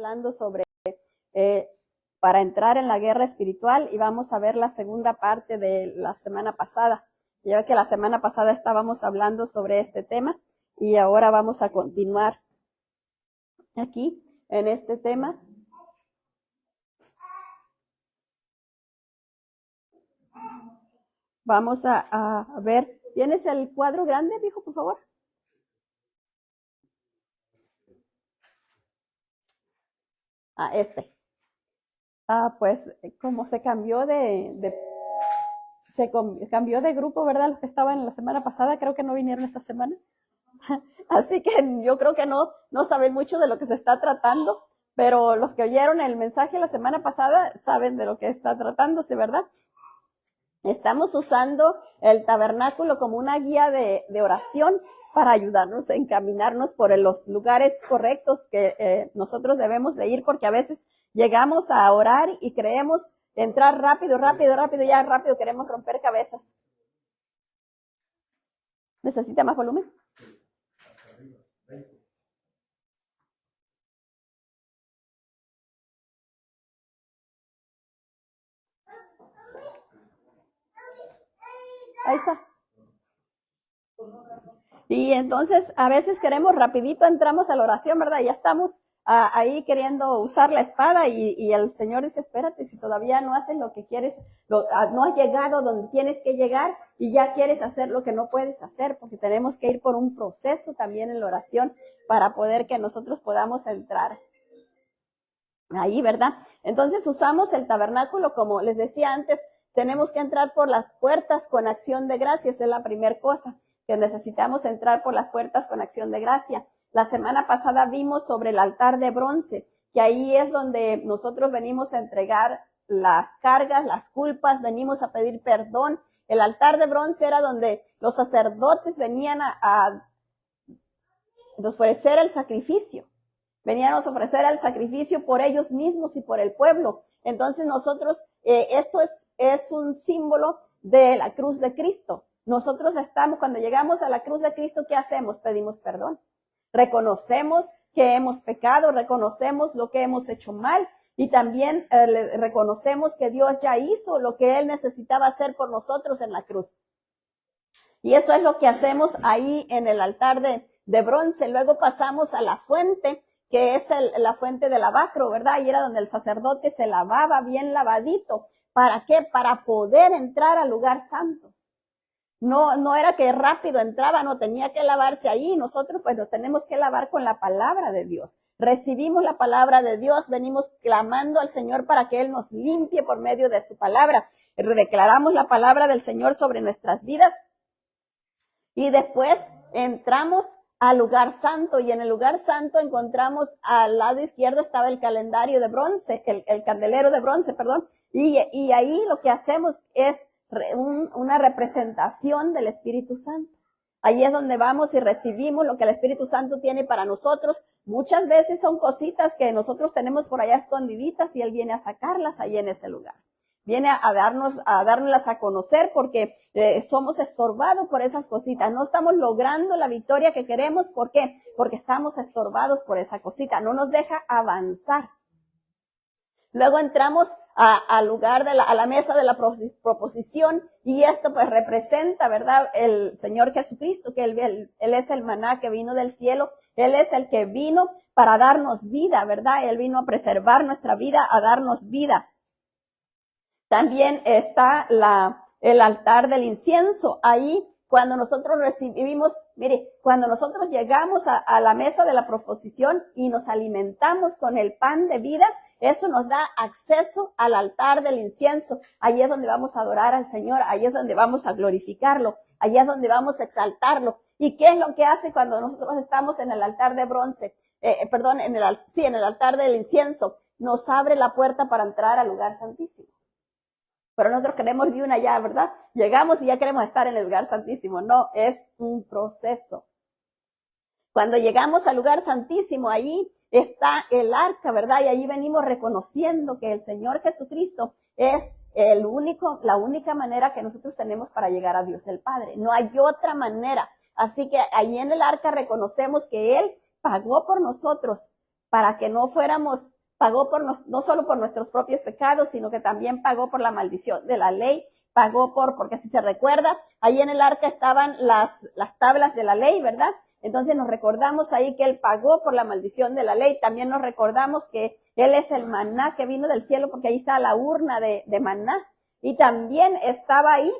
hablando sobre para entrar en la guerra espiritual y vamos a ver la segunda parte de la semana pasada. Ya ve que la semana pasada estábamos hablando sobre este tema y ahora vamos a continuar aquí en este tema. Vamos a ver, ¿tienes el cuadro grande, hijo, por favor? Este. Pues como se cambió cambió de grupo, ¿verdad? Los que estaban la semana pasada, creo que no vinieron esta semana. Así que yo creo que no saben mucho de lo que se está tratando, pero los que oyeron el mensaje la semana pasada saben de lo que está tratándose, ¿verdad? Estamos usando el tabernáculo como una guía de oración para ayudarnos a encaminarnos por los lugares correctos que nosotros debemos de ir, porque a veces llegamos a orar y creemos entrar rápido, ya rápido queremos romper cabezas. ¿Necesita más volumen? Ahí está. Y entonces a veces queremos rapidito, entramos a la oración, ¿verdad? Ya estamos ahí queriendo usar la espada y el Señor dice, espérate, si todavía no haces lo que quieres, no has llegado donde tienes que llegar y ya quieres hacer lo que no puedes hacer, porque tenemos que ir por un proceso también en la oración para poder que nosotros podamos entrar ahí, ¿verdad? Entonces usamos el tabernáculo, como les decía antes, tenemos que entrar por las puertas con acción de gracias, es la primera cosa, que necesitamos entrar por las puertas con acción de gracia. La semana pasada vimos sobre el altar de bronce, que ahí es donde nosotros venimos a entregar las cargas, las culpas, venimos a pedir perdón. El altar de bronce era donde los sacerdotes venían a ofrecer el sacrificio. Venían a ofrecer el sacrificio por ellos mismos y por el pueblo. Entonces nosotros, esto es un símbolo de la cruz de Cristo. Nosotros cuando llegamos a la cruz de Cristo, ¿qué hacemos? Pedimos perdón. Reconocemos que hemos pecado, reconocemos lo que hemos hecho mal y también reconocemos que Dios ya hizo lo que Él necesitaba hacer por nosotros en la cruz. Y eso es lo que hacemos ahí en el altar de bronce. Luego pasamos a la fuente, que es la fuente del lavacro, ¿verdad? Y era donde el sacerdote se lavaba bien lavadito. ¿Para qué? Para poder entrar al lugar santo. No era que rápido entraba, no, tenía que lavarse ahí. Nosotros pues nos tenemos que lavar con la palabra de Dios. Recibimos la palabra de Dios, venimos clamando al Señor para que Él nos limpie por medio de su palabra. Declaramos la palabra del Señor sobre nuestras vidas. Y después entramos al lugar santo, y en el lugar santo encontramos al lado izquierdo estaba el calendario de bronce, el candelero de bronce, perdón, y ahí lo que hacemos es una representación del Espíritu Santo. Ahí es donde vamos y recibimos lo que el Espíritu Santo tiene para nosotros. Muchas veces son cositas que nosotros tenemos por allá escondiditas y Él viene a sacarlas ahí en ese lugar. Viene a dárnoslas a conocer porque somos estorbados por esas cositas. No estamos logrando la victoria que queremos. ¿Por qué? Porque estamos estorbados por esa cosita. No nos deja avanzar. Luego entramos al lugar a la mesa de la proposición, y esto pues representa, ¿verdad? El Señor Jesucristo, que Él es el maná que vino del cielo. Él es el que vino para darnos vida, ¿verdad? Él vino a preservar nuestra vida, a darnos vida. También está el altar del incienso. Ahí, cuando nosotros recibimos, mire, cuando nosotros llegamos a la mesa de la proposición y nos alimentamos con el pan de vida, eso nos da acceso al altar del incienso. Ahí es donde vamos a adorar al Señor, ahí es donde vamos a glorificarlo, ahí es donde vamos a exaltarlo. ¿Y qué es lo que hace cuando nosotros estamos en el altar de bronce? En el altar del incienso. Nos abre la puerta para entrar al lugar santísimo. Pero nosotros queremos de una ya, ¿verdad? Llegamos y ya queremos estar en el lugar santísimo. No, es un proceso. Cuando llegamos al lugar santísimo, ahí está el arca, ¿verdad? Y allí venimos reconociendo que el Señor Jesucristo es la única manera que nosotros tenemos para llegar a Dios el Padre. No hay otra manera. Así que ahí en el arca reconocemos que Él pagó por nosotros para que no fuéramos, pagó por no solo por nuestros propios pecados, sino que también pagó por la maldición de la ley, pagó porque si se recuerda, ahí en el arca estaban las tablas de la ley, ¿verdad? Entonces nos recordamos ahí que Él pagó por la maldición de la ley. También nos recordamos que Él es el maná que vino del cielo, porque ahí está la urna de maná. Y también estaba ahí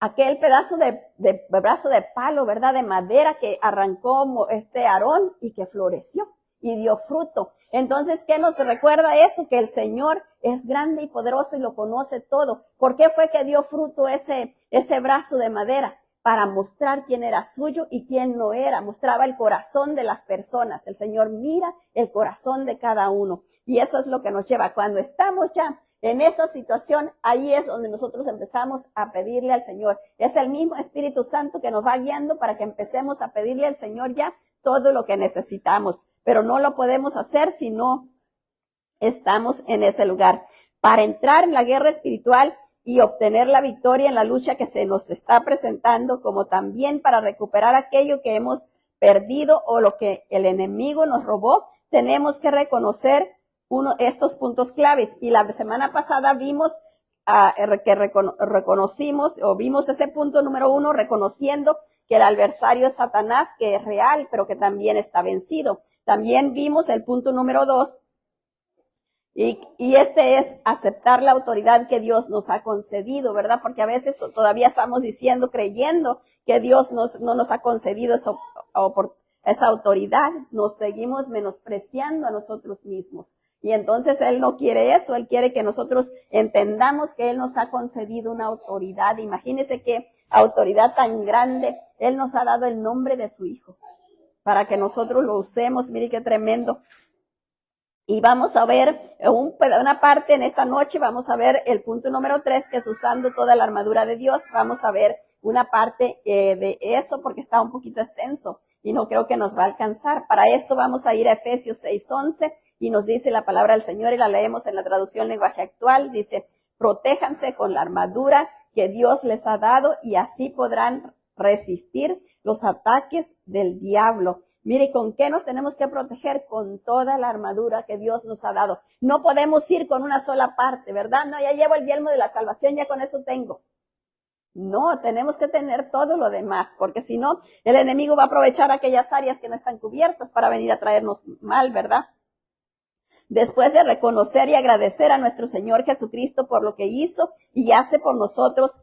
aquel pedazo de brazo de palo, ¿verdad? De madera que arrancó Aarón y que floreció y dio fruto. Entonces, ¿qué nos recuerda eso? Que el Señor es grande y poderoso y lo conoce todo. ¿Por qué fue que dio fruto ese brazo de madera? Para mostrar quién era suyo y quién no era. Mostraba el corazón de las personas. El Señor mira el corazón de cada uno. Y eso es lo que nos lleva. Cuando estamos ya en esa situación, ahí es donde nosotros empezamos a pedirle al Señor. Es el mismo Espíritu Santo que nos va guiando para que empecemos a pedirle al Señor ya todo lo que necesitamos. Pero no lo podemos hacer si no estamos en ese lugar. Para entrar en la guerra espiritual y obtener la victoria en la lucha que se nos está presentando, como también para recuperar aquello que hemos perdido o lo que el enemigo nos robó, tenemos que reconocer estos puntos claves. Y la semana pasada vimos que reconocimos o vimos ese punto número 1, reconociendo que el adversario es Satanás, que es real, pero que también está vencido. También vimos el punto número 2, y este es aceptar la autoridad que Dios nos ha concedido, ¿verdad? Porque a veces todavía estamos diciendo, creyendo que Dios no nos ha concedido esa autoridad. Nos seguimos menospreciando a nosotros mismos. Y entonces Él no quiere eso. Él quiere que nosotros entendamos que Él nos ha concedido una autoridad. Imagínense qué autoridad tan grande. Él nos ha dado el nombre de su Hijo para que nosotros lo usemos. Mire qué tremendo. Y vamos a ver una parte en esta noche, vamos a ver el punto número 3, que es usando toda la armadura de Dios. Vamos a ver una parte de eso porque está un poquito extenso y no creo que nos va a alcanzar. Para esto vamos a ir a Efesios 6:11 y nos dice la palabra del Señor y la leemos en la traducción lenguaje actual. Dice, protéjanse con la armadura que Dios les ha dado y así podrán resistir los ataques del diablo. Mire, ¿con qué nos tenemos que proteger? Con toda la armadura que Dios nos ha dado. No podemos ir con una sola parte, ¿verdad? No, ya llevo el yelmo de la salvación, ya con eso tengo. No, tenemos que tener todo lo demás, porque si no, el enemigo va a aprovechar aquellas áreas que no están cubiertas para venir a traernos mal, ¿verdad? Después de reconocer y agradecer a nuestro Señor Jesucristo por lo que hizo y hace por nosotros,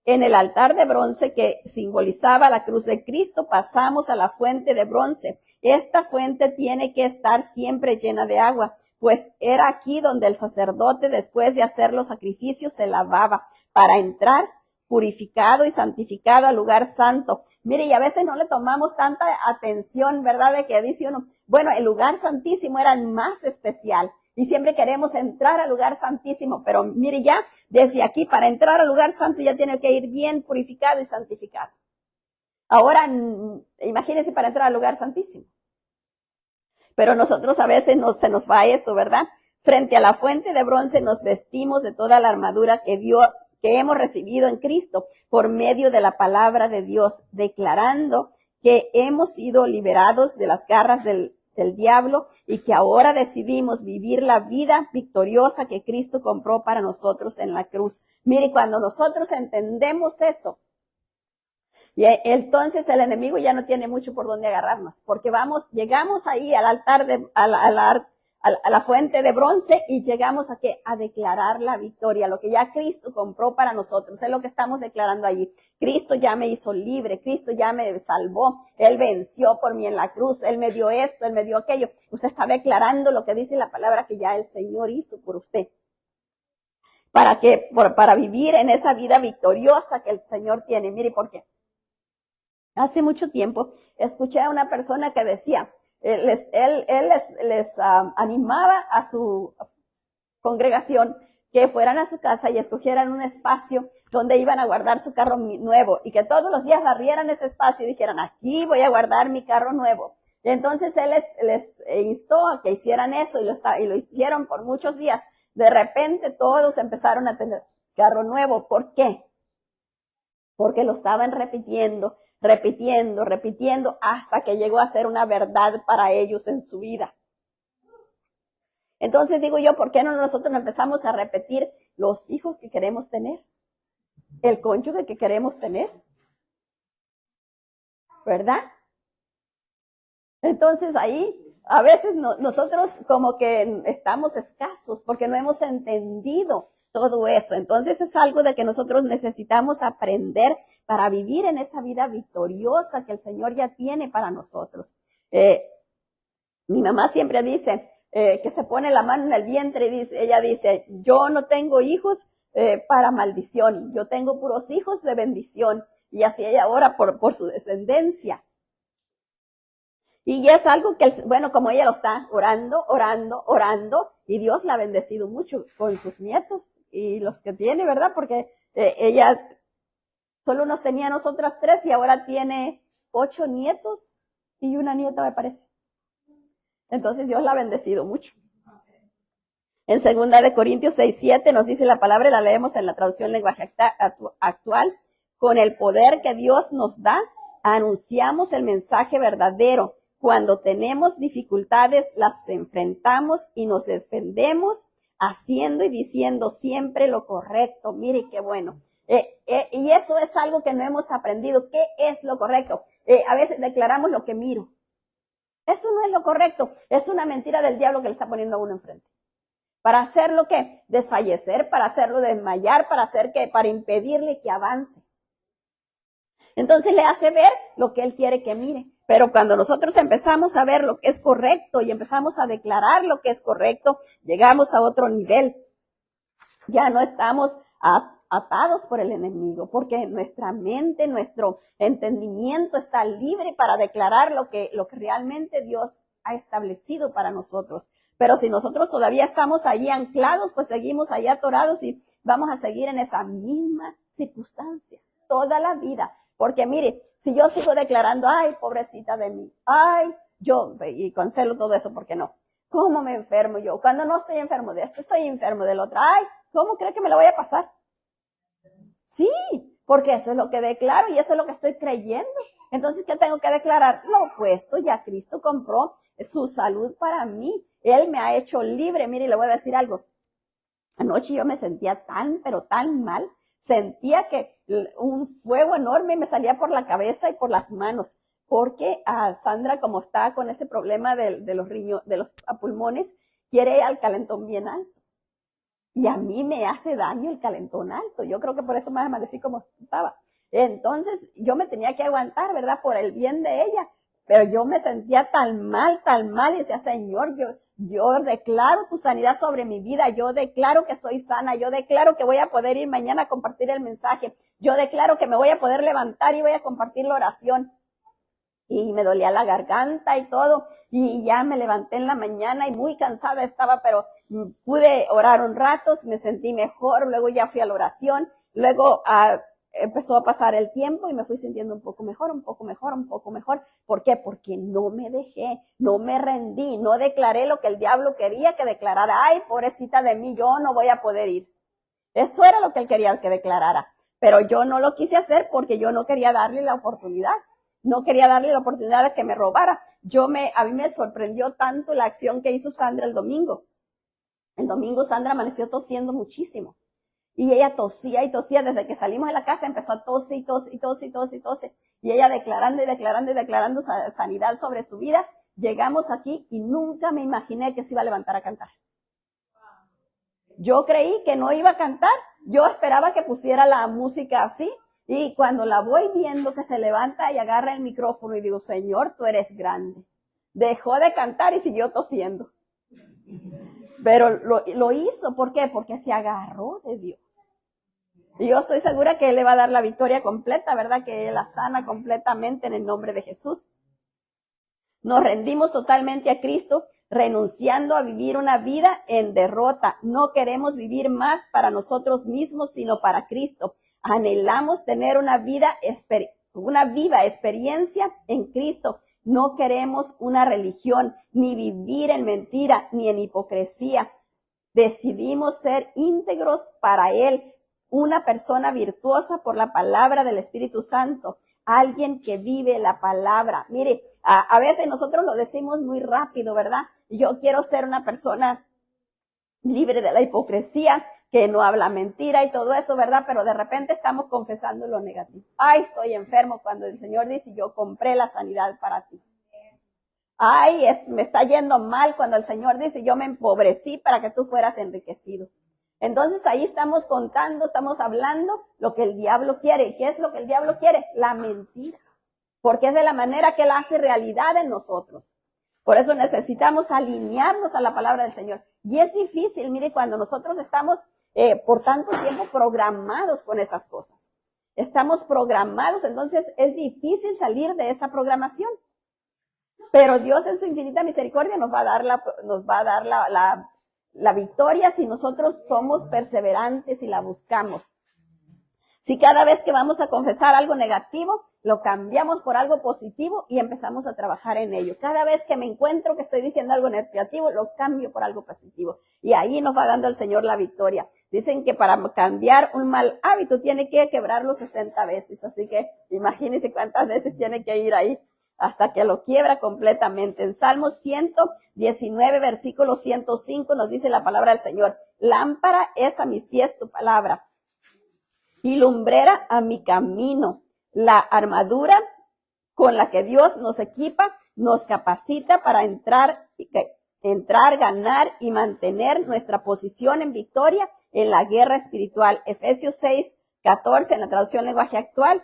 en el altar de bronce que simbolizaba la cruz de Cristo, pasamos a la fuente de bronce. Esta fuente tiene que estar siempre llena de agua, pues era aquí donde el sacerdote, después de hacer los sacrificios, se lavaba para entrar purificado y santificado al lugar santo. Mire, y a veces no le tomamos tanta atención, ¿verdad? De que dice uno, bueno, el lugar santísimo era el más especial. Y siempre queremos entrar al lugar santísimo, pero mire ya, desde aquí para entrar al lugar santo ya tiene que ir bien purificado y santificado. Ahora, imagínense para entrar al lugar santísimo. Pero nosotros a veces se nos va eso, ¿verdad? Frente a la fuente de bronce nos vestimos de toda la armadura que hemos recibido en Cristo por medio de la palabra de Dios, declarando que hemos sido liberados de las garras del diablo y que ahora decidimos vivir la vida victoriosa que Cristo compró para nosotros en la cruz. Mire, cuando nosotros entendemos eso, y entonces el enemigo ya no tiene mucho por dónde agarrarnos, porque llegamos ahí al altar a la fuente de bronce y llegamos a declarar la victoria, lo que ya Cristo compró para nosotros, es lo que estamos declarando allí. Cristo ya me hizo libre, Cristo ya me salvó, Él venció por mí en la cruz, Él me dio esto, Él me dio aquello. Usted está declarando lo que dice la palabra que ya el Señor hizo por usted. Para vivir en esa vida victoriosa que el Señor tiene. Mire, ¿por qué? Hace mucho tiempo escuché a una persona que decía, él les animaba a su congregación que fueran a su casa y escogieran un espacio donde iban a guardar su carro nuevo y que todos los días barrieran ese espacio y dijeran, aquí voy a guardar mi carro nuevo. Y entonces él les instó a que hicieran eso y lo hicieron por muchos días. De repente todos empezaron a tener carro nuevo. ¿Por qué? Porque lo estaban repitiendo repitiendo, repitiendo, hasta que llegó a ser una verdad para ellos en su vida. Entonces digo yo, ¿por qué no nosotros empezamos a repetir los hijos que queremos tener? El cónyuge que queremos tener. ¿Verdad? Entonces ahí a veces nosotros como que estamos escasos porque no hemos entendido todo eso. Entonces es algo de que nosotros necesitamos aprender para vivir en esa vida victoriosa que el Señor ya tiene para nosotros. Mi mamá siempre dice que se pone la mano en el vientre y ella dice, yo no tengo hijos para maldición, yo tengo puros hijos de bendición. Y así ella ora por su descendencia. Y es algo que, bueno, como ella lo está orando, y Dios la ha bendecido mucho con sus nietos y los que tiene, ¿verdad? Porque ella solo nos tenía a nosotras 3 y ahora tiene 8 nietos y una nieta, me parece. Entonces Dios la ha bendecido mucho. En 2 Corintios 6:7 nos dice la palabra, la leemos en la traducción lenguaje actual, con el poder que Dios nos da, anunciamos el mensaje verdadero. Cuando tenemos dificultades, las enfrentamos y nos defendemos haciendo y diciendo siempre lo correcto. Mire qué bueno. Y eso es algo que no hemos aprendido. ¿Qué es lo correcto? A veces declaramos lo que miro. Eso no es lo correcto. Es una mentira del diablo que le está poniendo a uno enfrente. Para hacerlo ¿qué? Desfallecer, para hacerlo desmayar, para impedirle que avance. Entonces le hace ver lo que él quiere que mire. Pero cuando nosotros empezamos a ver lo que es correcto y empezamos a declarar lo que es correcto, llegamos a otro nivel. Ya no estamos atados por el enemigo, porque nuestra mente, nuestro entendimiento está libre para declarar lo que realmente Dios ha establecido para nosotros. Pero si nosotros todavía estamos allí anclados, pues seguimos allí atorados y vamos a seguir en esa misma circunstancia toda la vida. Porque mire, si yo sigo declarando, ay, pobrecita de mí, ay, yo, y cancelo todo eso, ¿por qué no? ¿Cómo me enfermo yo? Cuando no estoy enfermo de esto, estoy enfermo del otro. Ay, ¿cómo cree que me lo voy a pasar? Sí, porque eso es lo que declaro y eso es lo que estoy creyendo. Entonces, ¿qué tengo que declarar? Lo opuesto, ya Cristo compró su salud para mí. Él me ha hecho libre. Mire, le voy a decir algo. Anoche yo me sentía tan, pero tan mal. Sentía que un fuego enorme me salía por la cabeza y por las manos. Porque a Sandra, como está con ese problema de los pulmones, quiere al calentón bien alto. Y a mí me hace daño el calentón alto. Yo creo que por eso me amanecí como estaba. Entonces yo me tenía que aguantar, ¿verdad? Por el bien de ella. Pero yo me sentía tan mal, y decía, Señor, yo declaro tu sanidad sobre mi vida, yo declaro que soy sana, yo declaro que voy a poder ir mañana a compartir el mensaje, yo declaro que me voy a poder levantar y voy a compartir la oración. Y me dolía la garganta y todo, y ya me levanté en la mañana y muy cansada estaba, pero pude orar un rato, me sentí mejor, luego ya fui a la oración, luego empezó a pasar el tiempo y me fui sintiendo un poco mejor. ¿Por qué? Porque no me dejé, no me rendí, no declaré lo que el diablo quería que declarara. Ay, pobrecita de mí, yo no voy a poder ir. Eso era lo que él quería que declarara. Pero yo no lo quise hacer porque yo no quería darle la oportunidad. No quería darle la oportunidad de que me robara. A mí me sorprendió tanto la acción que hizo Sandra el domingo. El domingo Sandra amaneció tosiendo muchísimo. Y ella tosía y tosía, desde que salimos de la casa empezó a toser y toser. Y ella declarando sanidad sobre su vida. Llegamos aquí y nunca me imaginé que se iba a levantar a cantar. Yo creí que no iba a cantar, yo esperaba que pusiera la música así. Y cuando la voy viendo que se levanta y agarra el micrófono y digo, Señor, tú eres grande. Dejó de cantar y siguió tosiendo. Pero lo hizo, ¿por qué? Porque se agarró de Dios. Y yo estoy segura que Él le va a dar la victoria completa, ¿verdad? Que Él la sana completamente en el nombre de Jesús. Nos rendimos totalmente a Cristo, renunciando a vivir una vida en derrota. No queremos vivir más para nosotros mismos, sino para Cristo. Anhelamos tener una viva experiencia en Cristo. No queremos una religión, ni vivir en mentira, ni en hipocresía. Decidimos ser íntegros para Él, una persona virtuosa por la palabra del Espíritu Santo. alguien que vive la palabra. Mire, a veces nosotros lo decimos muy rápido, ¿verdad? Yo quiero ser una persona libre de la hipocresía, que no habla mentira y todo eso, ¿verdad? Pero de repente estamos confesando lo negativo. Ay, estoy enfermo, cuando el Señor dice, yo compré la sanidad para ti. Ay, me está yendo mal, cuando el Señor dice, yo me empobrecí para que tú fueras enriquecido. Entonces ahí estamos contando, estamos hablando lo que el diablo quiere. ¿Qué es lo que el diablo quiere? La mentira. Porque es de la manera que él hace realidad en nosotros. Por eso necesitamos alinearnos a la palabra del Señor. Y es difícil, mire, cuando nosotros estamos por tanto tiempo programados con esas cosas. Estamos programados, entonces es difícil salir de esa programación. Pero Dios en su infinita misericordia nos va a dar la victoria si nosotros somos perseverantes y la buscamos. Si cada vez que vamos a confesar algo negativo, lo cambiamos por algo positivo y empezamos a trabajar en ello. Cada vez que me encuentro que estoy diciendo algo negativo, lo cambio por algo positivo. Y ahí nos va dando el Señor la victoria. Dicen que para cambiar un mal hábito tiene que quebrarlo 60 veces. Así que imagínense cuántas veces tiene que ir ahí hasta que lo quiebra completamente. En Salmos 119, versículo 105 nos dice la palabra del Señor. Lámpara es a mis pies tu palabra y lumbrera a mi camino. La armadura con la que Dios nos equipa, nos capacita para entrar, ganar y mantener nuestra posición en victoria en la guerra espiritual. Efesios 6:14, en la traducción lenguaje actual,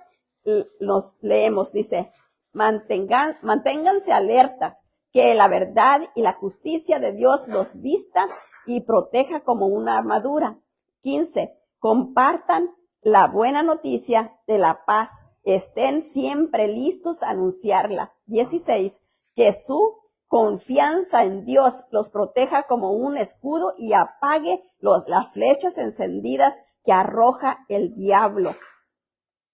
nos leemos, dice, manténganse alertas, que la verdad y la justicia de Dios los vista y proteja como una armadura. 15, compartan la buena noticia de la paz. Estén siempre listos a anunciarla. 16, que su confianza en Dios los proteja como un escudo y apague las flechas encendidas que arroja el diablo.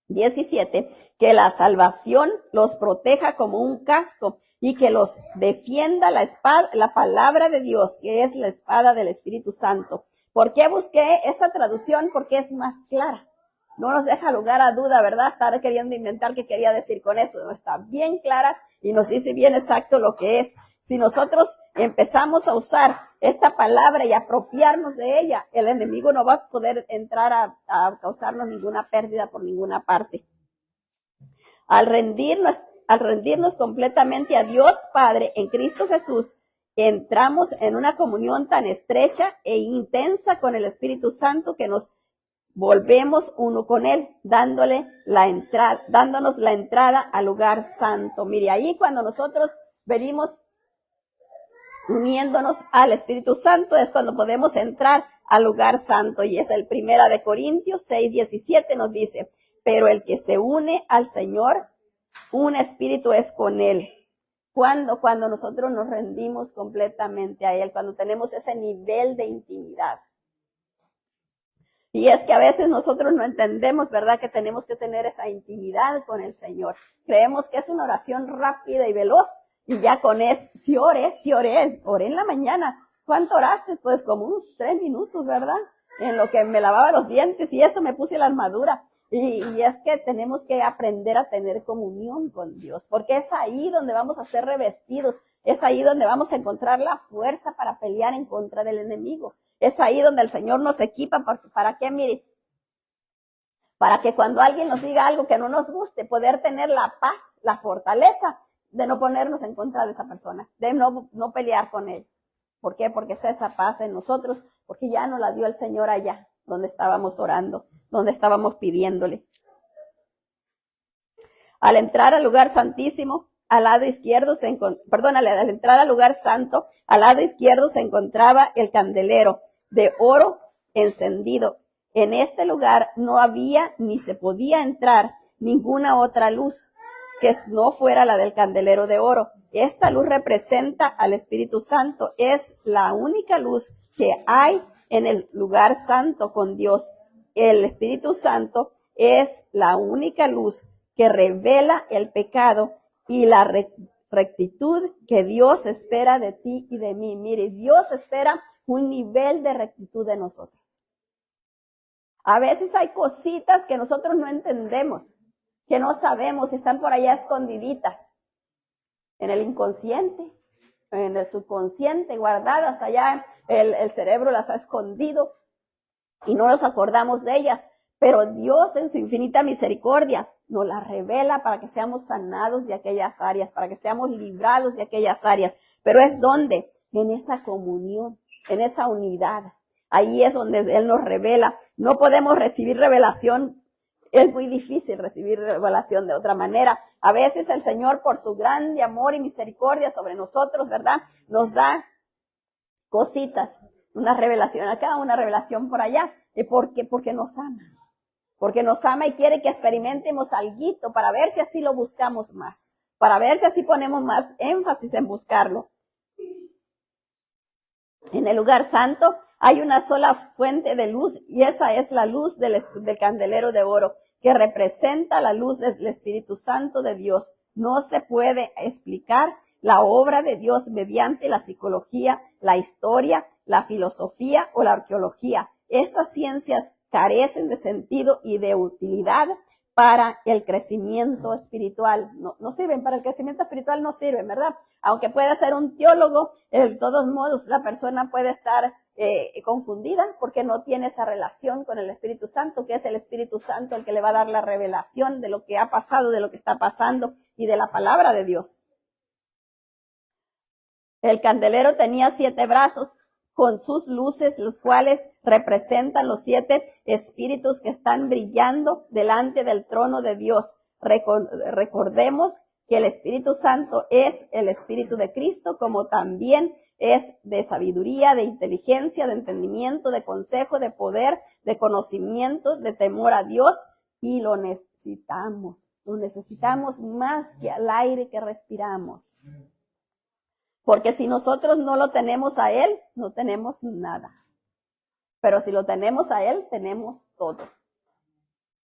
17, que la salvación los proteja como un casco y que los defienda la palabra de Dios, que es la espada del Espíritu Santo. ¿Por qué busqué esta traducción? Porque es más clara. No nos deja lugar a duda, ¿verdad? Estar queriendo inventar qué quería decir con eso. No, está bien clara y nos dice bien exacto lo que es. Si nosotros empezamos a usar esta palabra y apropiarnos de ella, el enemigo no va a poder entrar a causarnos ninguna pérdida por ninguna parte. Al rendirnos completamente a Dios Padre en Cristo Jesús, entramos en una comunión tan estrecha e intensa con el Espíritu Santo que nos volvemos uno con Él, dándonos la entrada al lugar santo. Mire, ahí cuando nosotros venimos uniéndonos al Espíritu Santo es cuando podemos entrar al lugar santo. Y es el 1 de Corintios 6:17 nos dice, pero el que se une al Señor, un espíritu es con Él. Cuando nosotros nos rendimos completamente a Él, cuando tenemos ese nivel de intimidad. Y es que a veces nosotros no entendemos, ¿verdad?, que tenemos que tener esa intimidad con el Señor. Creemos que es una oración rápida y veloz. Y ya con eso, si oré en la mañana. ¿Cuánto oraste? Pues como unos 3 minutos, ¿verdad? En lo que me lavaba los dientes y eso me puse la armadura. Y es que tenemos que aprender a tener comunión con Dios, porque es ahí donde vamos a ser revestidos. Es ahí donde vamos a encontrar la fuerza para pelear en contra del enemigo. Es ahí donde el Señor nos equipa. ¿Para qué? Mire, para que cuando alguien nos diga algo que no nos guste, poder tener la paz, la fortaleza de no ponernos en contra de esa persona, de no pelear con él. ¿Por qué? Porque está esa paz en nosotros, porque ya nos la dio el Señor allá, donde estábamos orando, donde estábamos pidiéndole. Al entrar al lugar santísimo, al lado izquierdo al entrar al lugar santo, al lado izquierdo se encontraba el candelero de oro encendido. En este lugar no había ni se podía entrar ninguna otra luz que no fuera la del candelero de oro. Esta luz representa al Espíritu Santo. Es la única luz que hay en el lugar santo con Dios. El Espíritu Santo es la única luz que revela el pecado y la rectitud que Dios espera de ti y de mí. Mire, Dios espera un nivel de rectitud de nosotros. A veces hay cositas que nosotros no entendemos, que no sabemos, están por allá escondiditas en el inconsciente, en el subconsciente, guardadas allá, el cerebro las ha escondido y no nos acordamos de ellas, pero Dios en su infinita misericordia nos las revela para que seamos sanados de aquellas áreas, para que seamos librados de aquellas áreas. Pero es donde, en esa comunión, en esa unidad, ahí es donde Él nos revela. No podemos recibir revelación, es muy difícil recibir revelación de otra manera. A veces el Señor, por su grande amor y misericordia sobre nosotros, ¿verdad?, nos da cositas, una revelación acá, una revelación por allá. Porque nos ama. Porque nos ama y quiere que experimentemos alguito para ver si así lo buscamos más, para ver si así ponemos más énfasis en buscarlo. En el lugar santo hay una sola fuente de luz y esa es la luz del candelero de oro, que representa la luz del Espíritu Santo de Dios. No se puede explicar la obra de Dios mediante la psicología, la historia, la filosofía o la arqueología. Estas ciencias carecen de sentido y de utilidad para el crecimiento espiritual. No sirven, para el crecimiento espiritual no sirven, ¿verdad? Aunque pueda ser un teólogo, de todos modos la persona puede estar confundida porque no tiene esa relación con el Espíritu Santo, que es el Espíritu Santo el que le va a dar la revelación de lo que ha pasado, de lo que está pasando y de la palabra de Dios. El candelero tenía 7 brazos con sus luces, los cuales representan los 7 espíritus que están brillando delante del trono de Dios. Recordemos que el Espíritu Santo es el Espíritu de Cristo, como también es de sabiduría, de inteligencia, de entendimiento, de consejo, de poder, de conocimiento, de temor a Dios, y lo necesitamos más que al aire que respiramos. Porque si nosotros no lo tenemos a Él, no tenemos nada. Pero si lo tenemos a Él, tenemos todo.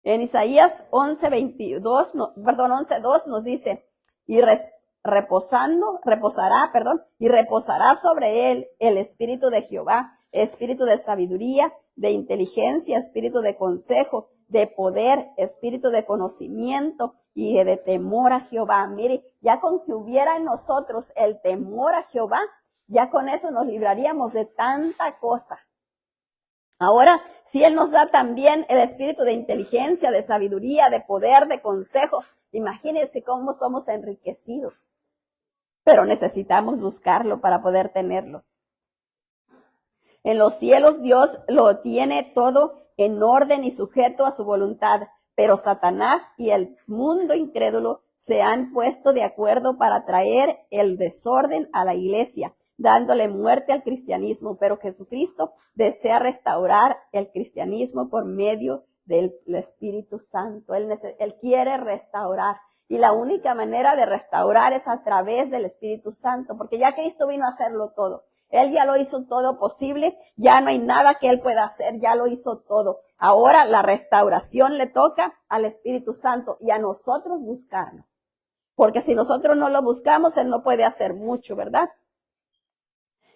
En Isaías 11:2 nos dice, y reposará sobre él el espíritu de Jehová, espíritu de sabiduría, de inteligencia, espíritu de consejo, de poder, espíritu de conocimiento y de temor a Jehová. Mire, ya con que hubiera en nosotros el temor a Jehová, ya con eso nos libraríamos de tanta cosa. Ahora, si Él nos da también el espíritu de inteligencia, de sabiduría, de poder, de consejo, imagínense cómo somos enriquecidos. Pero necesitamos buscarlo para poder tenerlo. En los cielos Dios lo tiene todo en orden y sujeto a su voluntad, pero Satanás y el mundo incrédulo se han puesto de acuerdo para traer el desorden a la iglesia, dándole muerte al cristianismo, pero Jesucristo desea restaurar el cristianismo por medio del Espíritu Santo. Él quiere restaurar. Y la única manera de restaurar es a través del Espíritu Santo, porque ya Cristo vino a hacerlo todo. Él ya lo hizo todo posible, ya no hay nada que Él pueda hacer, ya lo hizo todo. Ahora la restauración le toca al Espíritu Santo y a nosotros buscarlo. Porque si nosotros no lo buscamos, Él no puede hacer mucho, ¿verdad?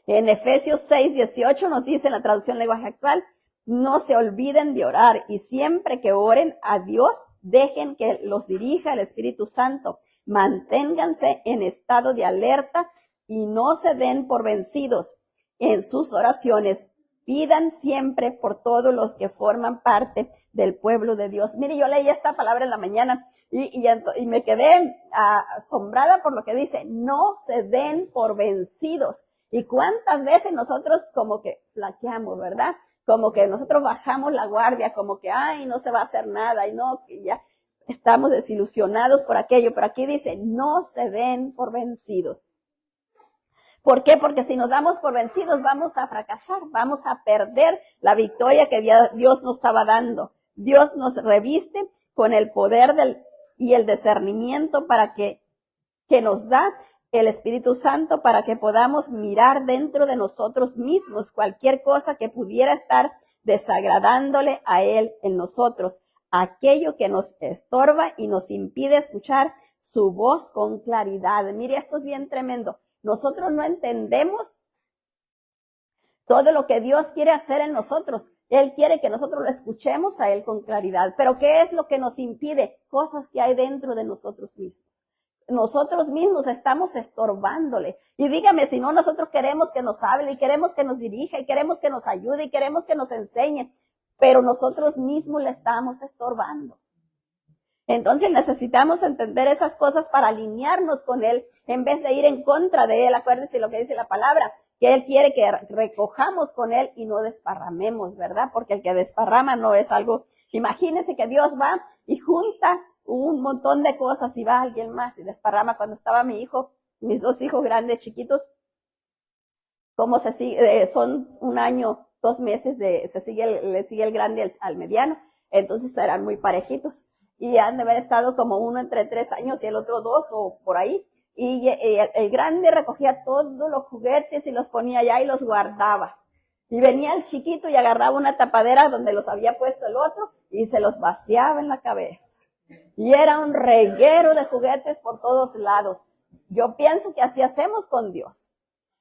En Efesios 6:18 nos dice en la traducción lenguaje actual, no se olviden de orar y siempre que oren a Dios, dejen que los dirija el Espíritu Santo. Manténganse en estado de alerta y no se den por vencidos en sus oraciones. Pidan siempre por todos los que forman parte del pueblo de Dios. Mire, yo leí esta palabra en la mañana y me quedé asombrada por lo que dice, no se den por vencidos. Y cuántas veces nosotros como que flaqueamos, ¿verdad? Como que nosotros bajamos la guardia, como que, ay, no se va a hacer nada, y no, que ya estamos desilusionados por aquello. Pero aquí dice, no se den por vencidos. ¿Por qué? Porque si nos damos por vencidos vamos a fracasar, vamos a perder la victoria que Dios nos estaba dando. Dios nos reviste con el poder y el discernimiento para que nos da el Espíritu Santo para que podamos mirar dentro de nosotros mismos cualquier cosa que pudiera estar desagradándole a Él en nosotros, aquello que nos estorba y nos impide escuchar su voz con claridad. Mire, esto es bien tremendo. Nosotros no entendemos todo lo que Dios quiere hacer en nosotros. Él quiere que nosotros lo escuchemos a Él con claridad. Pero ¿qué es lo que nos impide? Cosas que hay dentro de nosotros mismos. Nosotros mismos estamos estorbándole. Y dígame, si no, nosotros queremos que nos hable y queremos que nos dirija y queremos que nos ayude y queremos que nos enseñe, pero nosotros mismos le estamos estorbando. Entonces necesitamos entender esas cosas para alinearnos con Él en vez de ir en contra de Él. Acuérdense lo que dice la palabra, que Él quiere que recojamos con Él y no desparramemos, ¿verdad? Porque el que desparrama no es algo. Imagínense que Dios va y junta un montón de cosas y va alguien más y desparrama. Cuando estaba mi hijo, mis dos hijos grandes, chiquitos, como se sigue, son 1 año, 2 meses, le sigue el grande al mediano, entonces eran muy parejitos. Y han de haber estado como uno entre 3 años y el otro 2 o por ahí. Y el grande recogía todos los juguetes y los ponía allá y los guardaba. Y venía el chiquito y agarraba una tapadera donde los había puesto el otro y se los vaciaba en la cabeza. Y era un reguero de juguetes por todos lados. Yo pienso que así hacemos con Dios.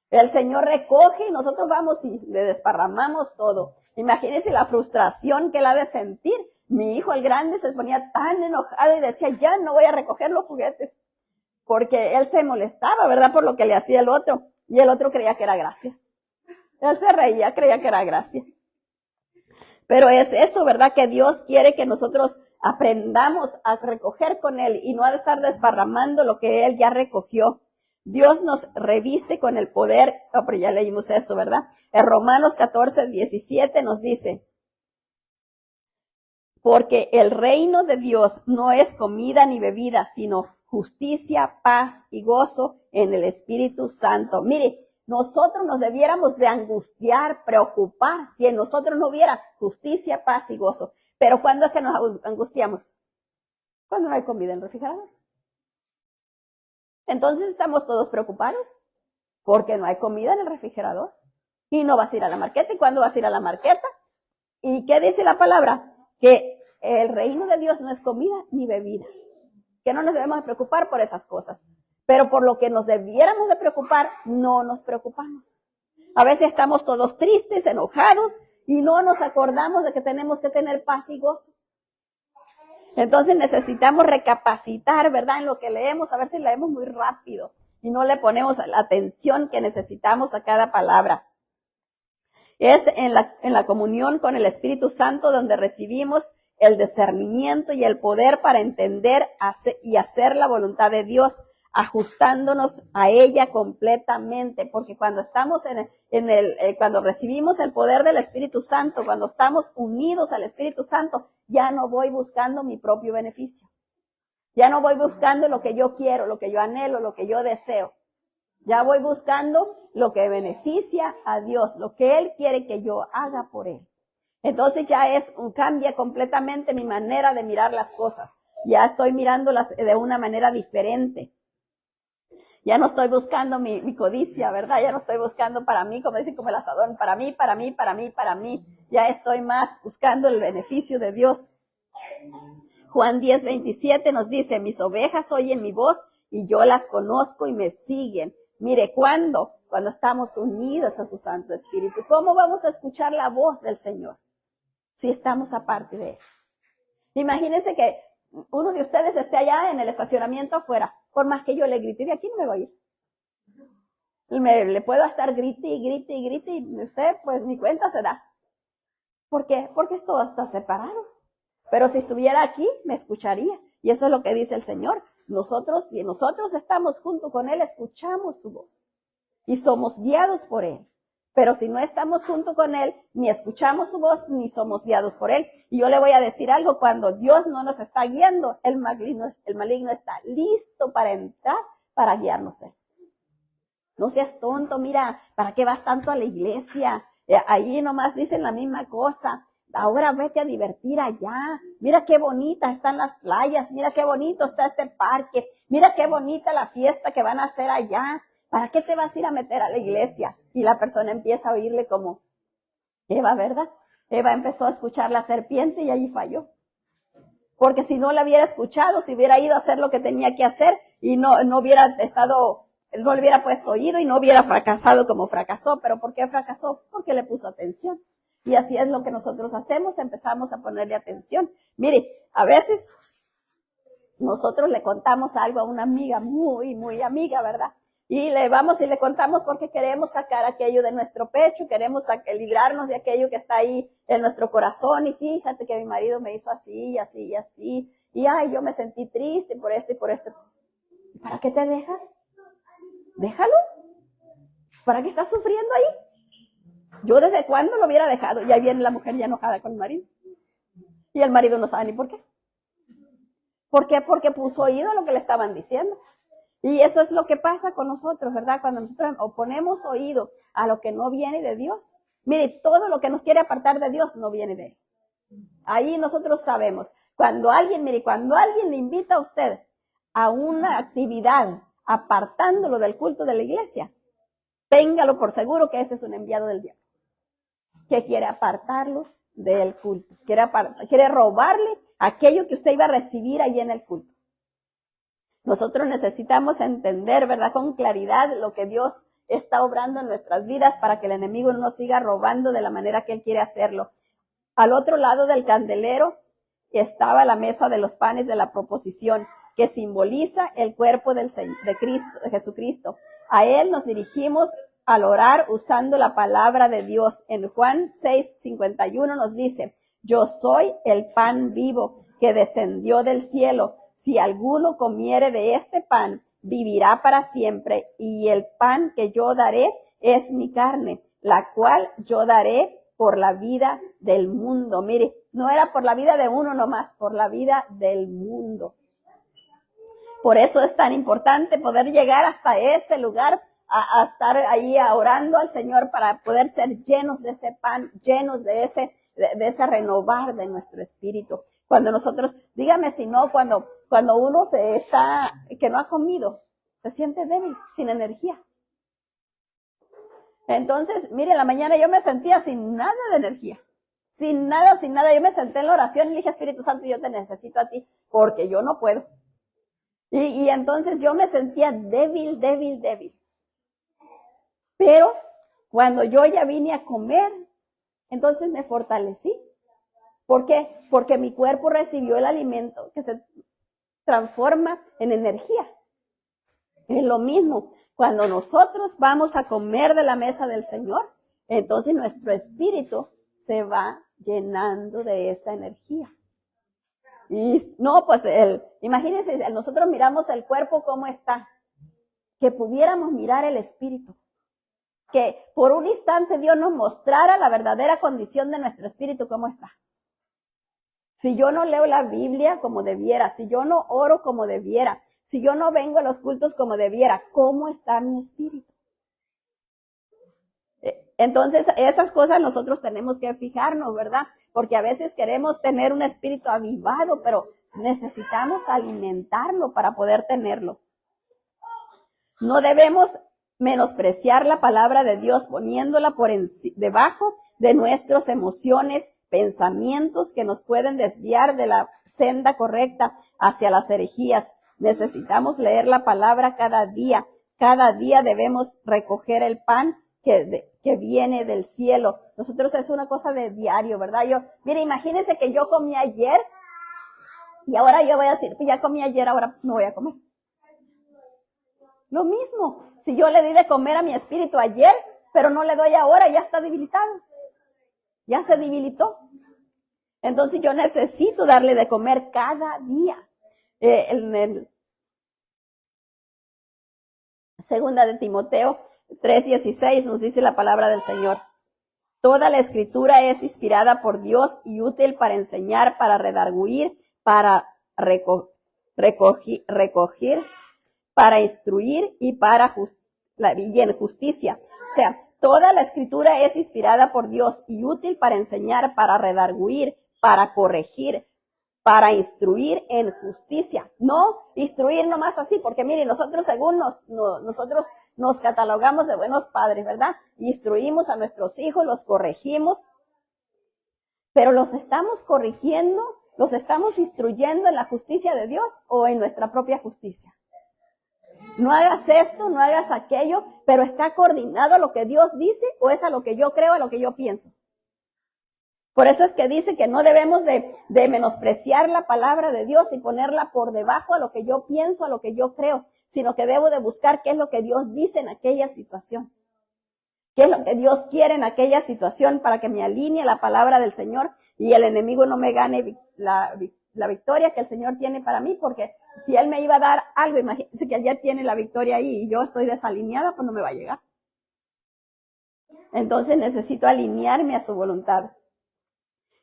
El Señor recoge y nosotros vamos y le desparramamos todo. Imagínense la frustración que él ha de sentir. Mi hijo, el grande, se ponía tan enojado y decía, ya no voy a recoger los juguetes. Porque él se molestaba, ¿verdad? Por lo que le hacía el otro. Y el otro creía que era gracia. Él se reía, creía que era gracia. Pero es eso, ¿verdad? Que Dios quiere que nosotros aprendamos a recoger con Él y no a estar desparramando lo que Él ya recogió. Dios nos reviste con el poder. Oh, pero ya leímos eso, ¿verdad? En Romanos 14:17 nos dice, porque el reino de Dios no es comida ni bebida, sino justicia, paz y gozo en el Espíritu Santo. Mire, nosotros nos debiéramos de angustiar, preocupar, si en nosotros no hubiera justicia, paz y gozo. Pero ¿cuándo es que nos angustiamos? Cuando no hay comida en el refrigerador. Entonces estamos todos preocupados porque no hay comida en el refrigerador. Y no vas a ir a la marqueta. ¿Y cuándo vas a ir a la marqueta? ¿Y qué dice la palabra? Que el reino de Dios no es comida ni bebida. Que no nos debemos de preocupar por esas cosas. Pero por lo que nos debiéramos de preocupar, no nos preocupamos. A veces estamos todos tristes, enojados, y no nos acordamos de que tenemos que tener paz y gozo. Entonces necesitamos recapacitar, ¿verdad? En lo que leemos, a ver si leemos muy rápido y no le ponemos la atención que necesitamos a cada palabra. Es en la comunión con el Espíritu Santo donde recibimos el discernimiento y el poder para entender y hacer la voluntad de Dios, ajustándonos a ella completamente, porque cuando estamos cuando recibimos el poder del Espíritu Santo, cuando estamos unidos al Espíritu Santo, ya no voy buscando mi propio beneficio. Ya no voy buscando lo que yo quiero, lo que yo anhelo, lo que yo deseo. Ya voy buscando lo que beneficia a Dios, lo que Él quiere que yo haga por Él. Entonces ya cambia completamente mi manera de mirar las cosas. Ya estoy mirándolas de una manera diferente. Ya no estoy buscando mi codicia, ¿verdad? Ya no estoy buscando para mí, como dicen como el asadón, para mí. Ya estoy más buscando el beneficio de Dios. Juan 10:27 nos dice, mis ovejas oyen mi voz y yo las conozco y me siguen. Mire, ¿cuándo? Cuando estamos unidos a su Santo Espíritu. ¿Cómo vamos a escuchar la voz del Señor si estamos aparte de Él? Imagínense que uno de ustedes esté allá en el estacionamiento afuera. Por más que yo le grite, de aquí no me voy a ir. Le puedo estar grite y usted pues ni cuenta se da. ¿Por qué? Porque esto está separado. Pero si estuviera aquí, me escucharía. Y eso es lo que dice el Señor. Si nosotros estamos junto con Él, escuchamos su voz. Y somos guiados por Él. Pero si no estamos junto con Él, ni escuchamos su voz, ni somos guiados por Él. Y yo le voy a decir algo, cuando Dios no nos está guiando, el maligno está listo para entrar, para guiarnos Él. No seas tonto, mira, ¿para qué vas tanto a la iglesia? Ahí nomás dicen la misma cosa. Ahora vete a divertir allá. Mira qué bonitas están las playas. Mira qué bonito está este parque. Mira qué bonita la fiesta que van a hacer allá. ¿Para qué te vas a ir a meter a la iglesia? Y la persona empieza a oírle como Eva, ¿verdad? Eva empezó a escuchar la serpiente y allí falló. Porque si no la hubiera escuchado, si hubiera ido a hacer lo que tenía que hacer y no hubiera estado él no le hubiera puesto oído y no hubiera fracasado como fracasó. ¿Pero por qué fracasó? Porque le puso atención. Y así es lo que nosotros hacemos, empezamos a ponerle atención. Mire, a veces nosotros le contamos algo a una amiga, muy, muy amiga, ¿verdad? Y le vamos y le contamos porque queremos sacar aquello de nuestro pecho, queremos librarnos de aquello que está ahí en nuestro corazón. Y fíjate que mi marido me hizo así, así y así. Y ay, yo me sentí triste por esto y por esto. ¿Para qué te dejas? Déjalo. ¿Para qué estás sufriendo ahí? Yo desde cuándo lo hubiera dejado. Y ahí viene la mujer ya enojada con el marido. Y el marido no sabe ni por qué. ¿Por qué? Porque puso oído a lo que le estaban diciendo. Y eso es lo que pasa con nosotros, ¿verdad? Cuando nosotros ponemos oído a lo que no viene de Dios. Mire, todo lo que nos quiere apartar de Dios no viene de Él. Ahí nosotros sabemos. Cuando alguien le invita a usted a una actividad apartándolo del culto de la iglesia, téngalo por seguro que ese es un enviado del diablo, que quiere apartarlo del culto, quiere robarle aquello que usted iba a recibir ahí en el culto. Nosotros necesitamos entender, ¿verdad?, con claridad lo que Dios está obrando en nuestras vidas para que el enemigo no nos siga robando de la manera que Él quiere hacerlo. Al otro lado del candelero estaba la mesa de los panes de la proposición, que simboliza el cuerpo de Jesucristo. A Él nos dirigimos al orar usando la palabra de Dios. En Juan 6:51 nos dice: yo soy el pan vivo que descendió del cielo. Si alguno comiere de este pan, vivirá para siempre, y el pan que yo daré es mi carne, la cual yo daré por la vida del mundo. Mire, no era por la vida de uno nomás, por la vida del mundo. Por eso es tan importante poder llegar hasta ese lugar, a estar ahí orando al Señor para poder ser llenos de ese pan, llenos de ese renovar de nuestro espíritu. Cuando nosotros, dígame si no, cuando uno que no ha comido, se siente débil, sin energía. Entonces, mire, en la mañana yo me sentía sin nada de energía, sin nada. Yo me senté en la oración y le dije: Espíritu Santo, yo te necesito a ti, porque yo no puedo. Y entonces yo me sentía débil. Pero cuando yo ya vine a comer, entonces me fortalecí. ¿Por qué? Porque mi cuerpo recibió el alimento que se transforma en energía. Es lo mismo. Cuando nosotros vamos a comer de la mesa del Señor, entonces nuestro espíritu se va llenando de esa energía. Y no, pues imagínense, nosotros miramos el cuerpo cómo está, que pudiéramos mirar el espíritu, que por un instante Dios nos mostrara la verdadera condición de nuestro espíritu cómo está. Si yo no leo la Biblia como debiera, si yo no oro como debiera, si yo no vengo a los cultos como debiera, ¿cómo está mi espíritu? Entonces, esas cosas nosotros tenemos que fijarnos, ¿verdad? Porque a veces queremos tener un espíritu avivado, pero necesitamos alimentarlo para poder tenerlo. No debemos menospreciar la palabra de Dios poniéndola por debajo de nuestras emociones, pensamientos que nos pueden desviar de la senda correcta hacia las herejías. Necesitamos leer la palabra cada día. Cada día debemos recoger el pan que viene del cielo. Nosotros es una cosa de diario, ¿verdad? Mire, imagínense que yo comí ayer y ahora yo voy a decir, ya comí ayer, ahora no voy a comer. Lo mismo, si yo le di de comer a mi espíritu ayer, pero no le doy ahora, ya está debilitado. Ya se debilitó. Entonces yo necesito darle de comer cada día. En segunda de Timoteo 3:16 nos dice la palabra del Señor: toda la escritura es inspirada por Dios y útil para enseñar, para redarguir, para recoger, para instruir y para en justicia. O sea, toda la escritura es inspirada por Dios y útil para enseñar, para redarguir, para corregir, para instruir en justicia. No instruir nomás así, porque miren, nosotros según nosotros nos catalogamos de buenos padres, ¿verdad? Instruimos a nuestros hijos, los corregimos, pero los estamos corrigiendo, los estamos instruyendo en la justicia de Dios o en nuestra propia justicia. no hagas esto, no hagas aquello, pero está coordinado a lo que Dios dice o es a lo que yo creo, a lo que yo pienso. Por eso es que dice que no debemos de menospreciar la palabra de Dios y ponerla por debajo a lo que yo pienso, a lo que yo creo, sino que debo de buscar qué es lo que Dios dice en aquella situación. ¿Qué es lo que Dios quiere en aquella situación para que me alinee la palabra del Señor y el enemigo no me gane la victoria que el Señor tiene para mí? Porque si Él me iba a dar algo, imagínense que Él ya tiene la victoria ahí y yo estoy desalineada, pues no me va a llegar. Entonces necesito alinearme a su voluntad.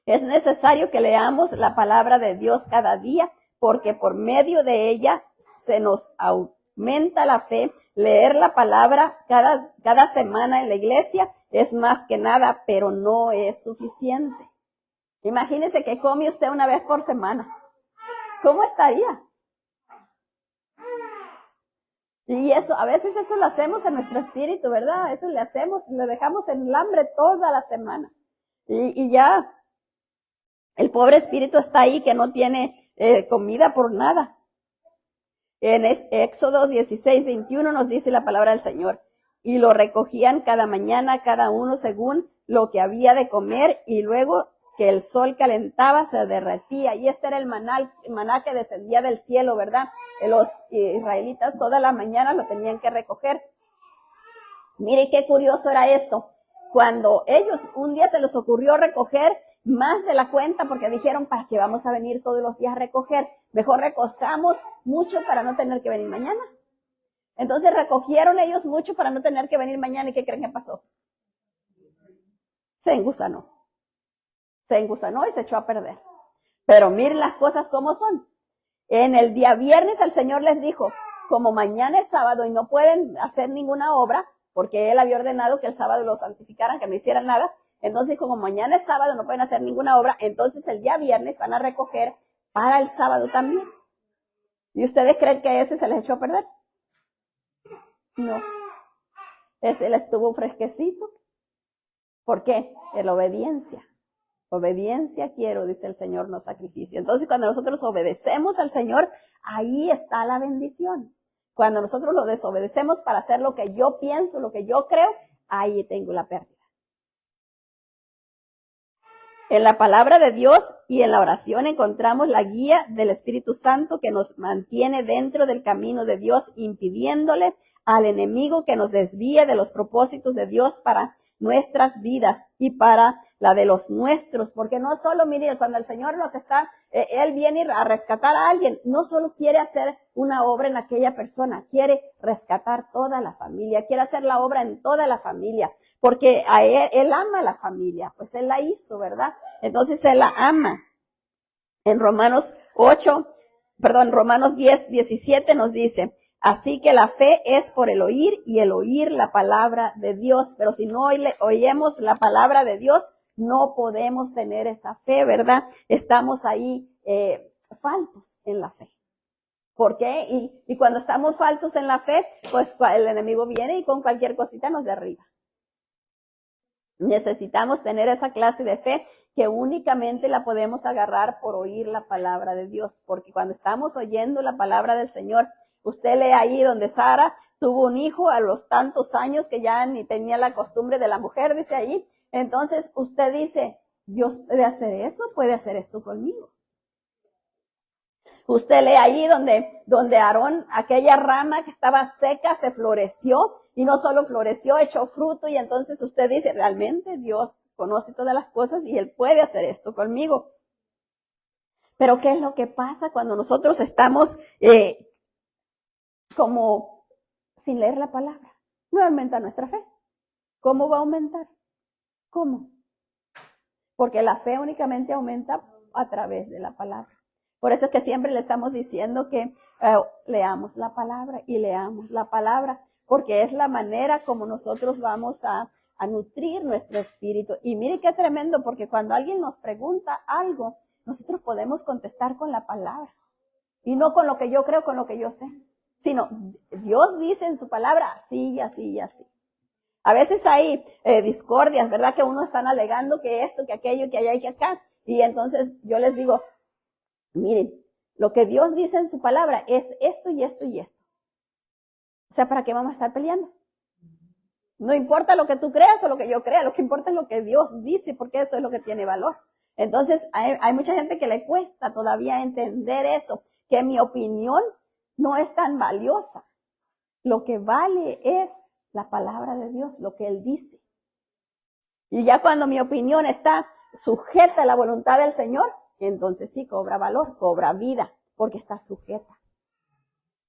Es necesario que leamos la palabra de Dios cada día, porque por medio de ella se nos aumenta la fe. Leer la palabra cada semana en la iglesia es más que nada, pero no es suficiente. Imagínese que come usted una vez por semana. ¿Cómo estaría? Y eso, a veces eso lo hacemos en nuestro espíritu, ¿verdad? Eso le hacemos, le dejamos en el hambre toda la semana. Y ya el pobre espíritu está ahí que no tiene comida por nada. En Éxodo 16:21 nos dice la palabra del Señor. Y lo recogían cada mañana, cada uno según lo que había de comer, y luego que el sol calentaba, se derretía. Y este era el maná que descendía del cielo, ¿verdad? Los israelitas toda la mañana lo tenían que recoger. Mire qué curioso era esto. Cuando ellos un día se les ocurrió recoger más de la cuenta, porque dijeron, ¿para qué vamos a venir todos los días a recoger? Mejor recogamos mucho para no tener que venir mañana. Entonces recogieron ellos mucho para no tener que venir mañana. ¿Y qué creen que pasó? Se engusanó. Se engusanó y se echó a perder. Pero miren las cosas como son. En el día viernes el Señor les dijo, como mañana es sábado y no pueden hacer ninguna obra, porque Él había ordenado que el sábado lo santificaran, que no hicieran nada. Entonces, como mañana es sábado, no pueden hacer ninguna obra, entonces el día viernes van a recoger para el sábado también. ¿Y ustedes creen que ese se les echó a perder? No. Ese les estuvo fresquecito. ¿Por qué? En la obediencia. Obediencia quiero, dice el Señor, no sacrificio. Entonces, cuando nosotros obedecemos al Señor, ahí está la bendición. Cuando nosotros lo desobedecemos para hacer lo que yo pienso, lo que yo creo, ahí tengo la pérdida. En la palabra de Dios y en la oración encontramos la guía del Espíritu Santo que nos mantiene dentro del camino de Dios, impidiéndole al enemigo que nos desvíe de los propósitos de Dios para nuestras vidas y para la de los nuestros. Porque no solo, mire, cuando el Señor nos está, Él viene a rescatar a alguien, no solo quiere hacer una obra en aquella persona, quiere rescatar toda la familia, quiere hacer la obra en toda la familia. Porque a él ama a la familia, pues Él la hizo, ¿verdad? Entonces Él la ama. En Romanos 10:17 nos dice, así que la fe es por el oír y el oír la palabra de Dios. Pero si no oímos la palabra de Dios, no podemos tener esa fe, ¿verdad? Estamos ahí faltos en la fe. ¿Por qué? Y cuando estamos faltos en la fe, pues el enemigo viene y con cualquier cosita nos derriba. Necesitamos tener esa clase de fe que únicamente la podemos agarrar por oír la palabra de Dios, porque cuando estamos oyendo la palabra del Señor, usted lee ahí donde Sara tuvo un hijo a los tantos años que ya ni tenía la costumbre de la mujer, dice ahí. Entonces usted dice, Dios puede hacer eso, puede hacer esto conmigo. Usted lee ahí donde Aarón, aquella rama que estaba seca, se floreció. Y no solo floreció, echó fruto, y entonces usted dice, realmente Dios conoce todas las cosas y Él puede hacer esto conmigo. Pero ¿qué es lo que pasa cuando nosotros estamos como sin leer la palabra? No aumenta nuestra fe. ¿Cómo va a aumentar? ¿Cómo? Porque la fe únicamente aumenta a través de la palabra. Por eso es que siempre le estamos diciendo que leamos la palabra y leamos la palabra, porque es la manera como nosotros vamos a nutrir nuestro espíritu. Y mire qué tremendo, porque cuando alguien nos pregunta algo, nosotros podemos contestar con la palabra. Y no con lo que yo creo, con lo que yo sé, sino Dios dice en su palabra así y así y así. A veces hay discordias, ¿verdad? Que uno están alegando que esto, que aquello, que allá y que acá. Y entonces yo les digo, miren, lo que Dios dice en su palabra es esto y esto y esto. O sea, ¿para qué vamos a estar peleando? No importa lo que tú creas o lo que yo crea, lo que importa es lo que Dios dice, porque eso es lo que tiene valor. Entonces, hay mucha gente que le cuesta todavía entender eso, que mi opinión no es tan valiosa. Lo que vale es la palabra de Dios, lo que Él dice. Y ya cuando mi opinión está sujeta a la voluntad del Señor, entonces sí cobra valor, cobra vida, porque está sujeta.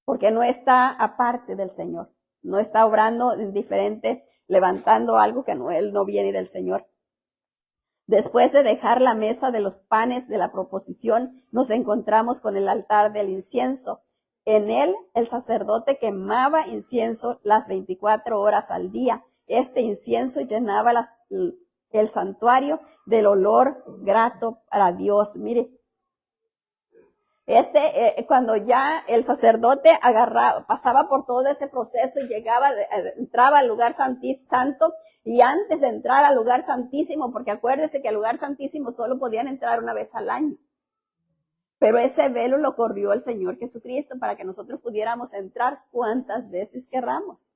Porque no está aparte del Señor. No está obrando indiferente, levantando algo que Él no viene del Señor. Después de dejar la mesa de los panes de la proposición, nos encontramos con el altar del incienso. En él, el sacerdote quemaba incienso las 24 horas al día. Este incienso llenaba el santuario del olor grato para Dios. Mire, cuando ya el sacerdote pasaba por todo ese proceso y entraba al lugar santo, y antes de entrar al lugar santísimo, porque acuérdese que al lugar santísimo solo podían entrar una vez al año. Pero ese velo lo corrió el Señor Jesucristo para que nosotros pudiéramos entrar cuantas veces querramos.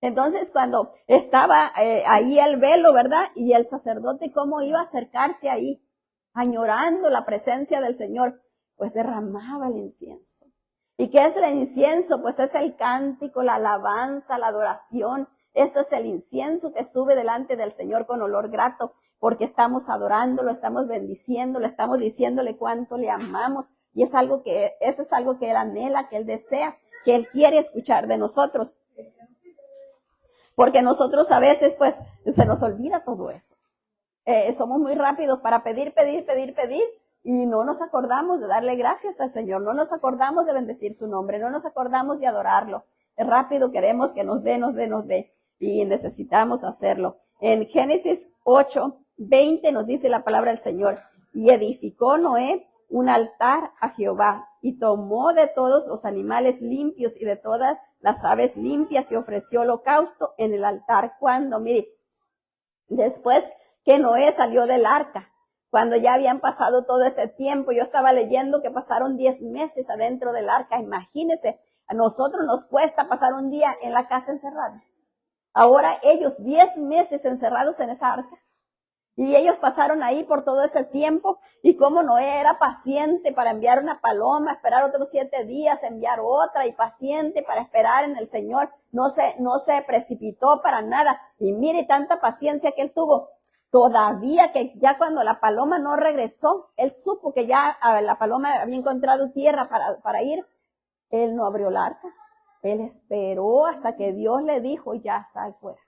Entonces, cuando estaba ahí el velo, ¿verdad? Y el sacerdote, ¿cómo iba a acercarse ahí? Añorando la presencia del Señor. Pues derramaba el incienso. ¿Y qué es el incienso? Pues es el cántico, la alabanza, la adoración. Eso es el incienso que sube delante del Señor con olor grato, porque estamos adorándolo, estamos bendiciéndolo, estamos diciéndole cuánto le amamos. Y eso es algo que Él anhela, que Él desea, que Él quiere escuchar de nosotros. Porque nosotros a veces, pues, se nos olvida todo eso. Somos muy rápidos para pedir, y no nos acordamos de darle gracias al Señor, no nos acordamos de bendecir su nombre, no nos acordamos de adorarlo. Es rápido, queremos que nos dé, y necesitamos hacerlo. En Génesis 8:20 nos dice la palabra del Señor: y edificó Noé un altar a Jehová, y tomó de todos los animales limpios y de todas las aves limpias, y ofreció holocausto en el altar. Cuando, mire, después que Noé salió del arca, cuando ya habían pasado todo ese tiempo, yo estaba leyendo que pasaron 10 meses adentro del arca. Imagínense, a nosotros nos cuesta pasar un día en la casa encerrados. Ahora ellos 10 meses encerrados en esa arca. Y ellos pasaron ahí por todo ese tiempo, y como Noé era paciente para enviar una paloma, esperar otros 7 días, enviar otra, y paciente para esperar en el Señor, no se precipitó para nada. Y mire tanta paciencia que él tuvo. Todavía que ya cuando la paloma no regresó, él supo que ya la paloma había encontrado tierra para ir. Él no abrió el arca. Él esperó hasta que Dios le dijo: ya sal fuera.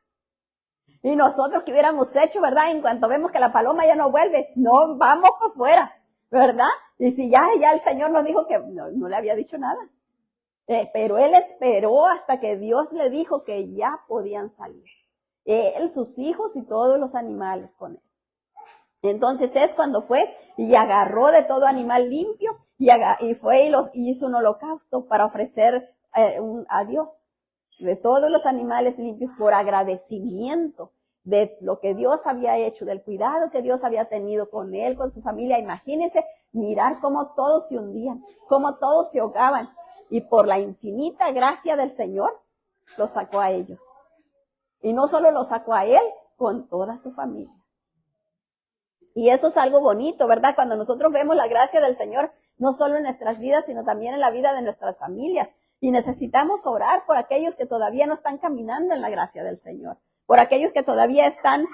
Y nosotros, ¿qué hubiéramos hecho, verdad? En cuanto vemos que la paloma ya no vuelve, no, vamos para afuera, ¿verdad? Y si ya el Señor nos dijo que no le había dicho nada. Pero él esperó hasta que Dios le dijo que ya podían salir. Él, sus hijos y todos los animales con él. Entonces es cuando fue y agarró de todo animal limpio y fue y hizo un holocausto para ofrecer a Dios de todos los animales limpios, por agradecimiento de lo que Dios había hecho, del cuidado que Dios había tenido con él, con su familia. Imagínense mirar cómo todos se hundían, cómo todos se ahogaban, y por la infinita gracia del Señor los sacó a ellos. Y no solo lo sacó a él, con toda su familia. Y eso es algo bonito, ¿verdad? Cuando nosotros vemos la gracia del Señor, no solo en nuestras vidas, sino también en la vida de nuestras familias. Y necesitamos orar por aquellos que todavía no están caminando en la gracia del Señor. Por aquellos que todavía están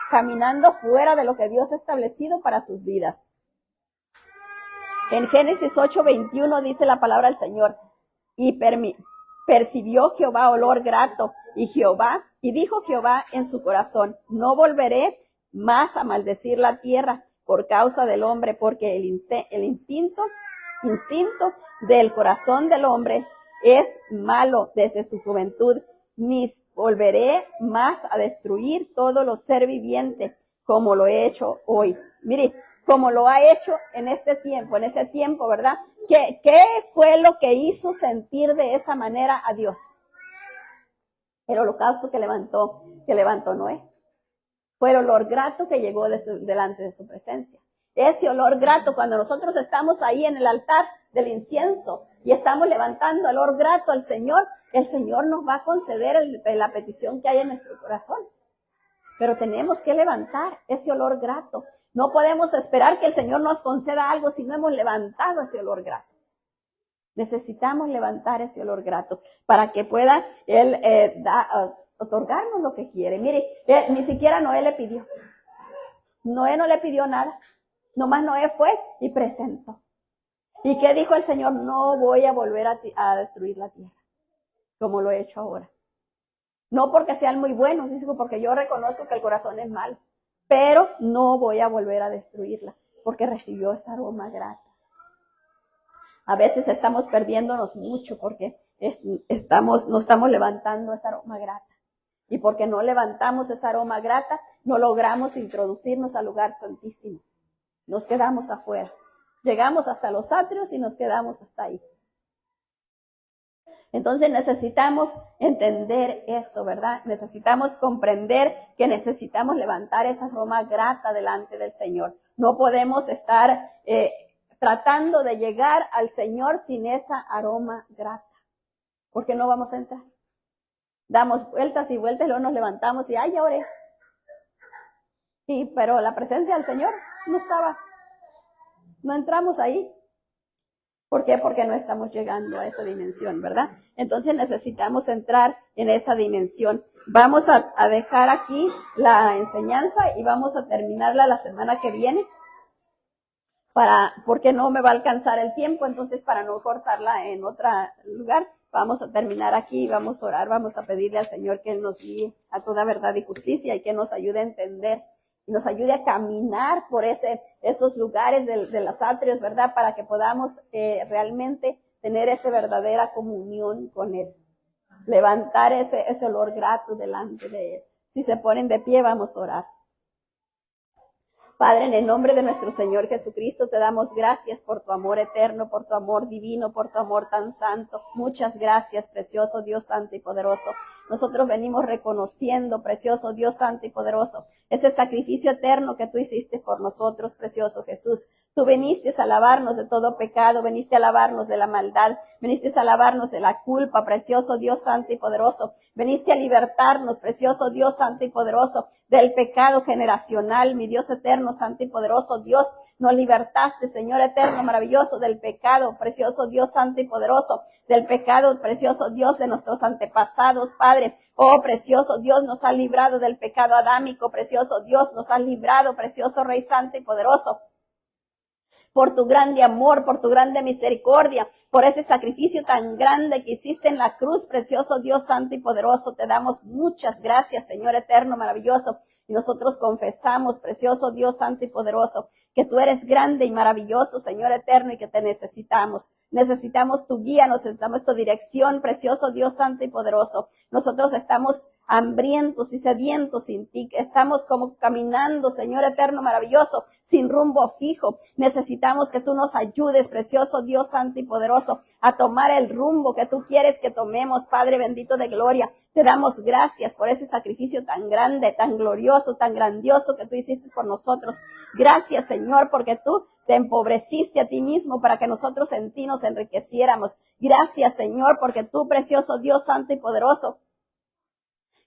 caminando fuera de lo que Dios ha establecido para sus vidas. En Génesis 8:21 dice la palabra del Señor: y percibió Jehová olor grato, y dijo Jehová en su corazón: no volveré más a maldecir la tierra por causa del hombre, porque el instinto del corazón del hombre es malo desde su juventud, ni volveré más a destruir todo lo ser viviente como lo he hecho hoy. Mire, como lo ha hecho en ese tiempo, ¿verdad? ¿Qué fue lo que hizo sentir de esa manera a Dios? El holocausto que levantó Noé. Fue el olor grato que llegó delante de su presencia. Ese olor grato, cuando nosotros estamos ahí en el altar del incienso y estamos levantando el olor grato al Señor, el Señor nos va a conceder la petición que hay en nuestro corazón. Pero tenemos que levantar ese olor grato. No podemos esperar que el Señor nos conceda algo si no hemos levantado ese olor grato. Necesitamos levantar ese olor grato para que pueda Él otorgarnos lo que quiere. Mire, ni siquiera Noé le pidió. Noé no le pidió nada. Nomás Noé fue y presentó. ¿Y qué dijo el Señor? No voy a volver a destruir la tierra, como lo he hecho ahora. No porque sean muy buenos, digo, porque yo reconozco que el corazón es malo, pero no voy a volver a destruirla, porque recibió esa aroma grata. A veces estamos perdiéndonos mucho porque no estamos levantando esa aroma grata. Y porque no levantamos esa aroma grata, no logramos introducirnos al lugar santísimo. Nos quedamos afuera. Llegamos hasta los atrios y nos quedamos hasta ahí. Entonces necesitamos entender eso, ¿verdad? Necesitamos comprender que necesitamos levantar esa aroma grata delante del Señor. No podemos estar tratando de llegar al Señor sin esa aroma grata, porque no vamos a entrar. Damos vueltas y vueltas y luego nos levantamos y ¡ay, ya oré! Pero la presencia del Señor no estaba. No entramos ahí. ¿Por qué? Porque no estamos llegando a esa dimensión, ¿verdad? Entonces necesitamos entrar en esa dimensión. Vamos a dejar aquí la enseñanza y vamos a terminarla la semana que viene. Porque no me va a alcanzar el tiempo, entonces para no cortarla en otro lugar, vamos a terminar aquí, vamos a orar, vamos a pedirle al Señor que Él nos guíe a toda verdad y justicia y que nos ayude a entender y nos ayude a caminar por esos lugares de los atrios, ¿verdad? Para que podamos realmente tener esa verdadera comunión con Él. Levantar ese olor grato delante de Él. Si se ponen de pie, vamos a orar. Padre, en el nombre de nuestro Señor Jesucristo, te damos gracias por tu amor eterno, por tu amor divino, por tu amor tan santo. Muchas gracias, precioso Dios santo y poderoso. Nosotros venimos reconociendo, precioso Dios santo y poderoso, ese sacrificio eterno que tú hiciste por nosotros, precioso Jesús. Tú viniste a lavarnos de todo pecado, viniste a lavarnos de la maldad, viniste a lavarnos de la culpa, precioso Dios santo y poderoso. Viniste a libertarnos, precioso Dios santo y poderoso, del pecado generacional, mi Dios eterno, santo y poderoso Dios. Nos libertaste, Señor eterno, maravilloso, del pecado, precioso Dios santo y poderoso, del pecado, precioso Dios, de nuestros antepasados, Padre. Oh, precioso Dios, nos ha librado del pecado adámico, precioso Dios, nos ha librado, precioso Rey santo y poderoso, por tu grande amor, por tu grande misericordia, por ese sacrificio tan grande que hiciste en la cruz, precioso Dios santo y poderoso. Te damos muchas gracias, Señor eterno, maravilloso. Y nosotros confesamos, precioso Dios santo y poderoso, que tú eres grande y maravilloso, Señor eterno, y que te necesitamos. Necesitamos tu guía, necesitamos tu dirección, precioso Dios santo y poderoso. Nosotros estamos hambrientos y sedientos sin ti. Estamos como caminando, Señor eterno, maravilloso, sin rumbo fijo. Necesitamos que tú nos ayudes, precioso Dios santo y poderoso, a tomar el rumbo que tú quieres que tomemos, Padre bendito de gloria. Te damos gracias por ese sacrificio tan grande, tan glorioso, tan grandioso que tú hiciste por nosotros. Gracias, Señor, porque tú te empobreciste a ti mismo para que nosotros en ti nos enriqueciéramos. Gracias, Señor, porque tú, precioso Dios santo y poderoso,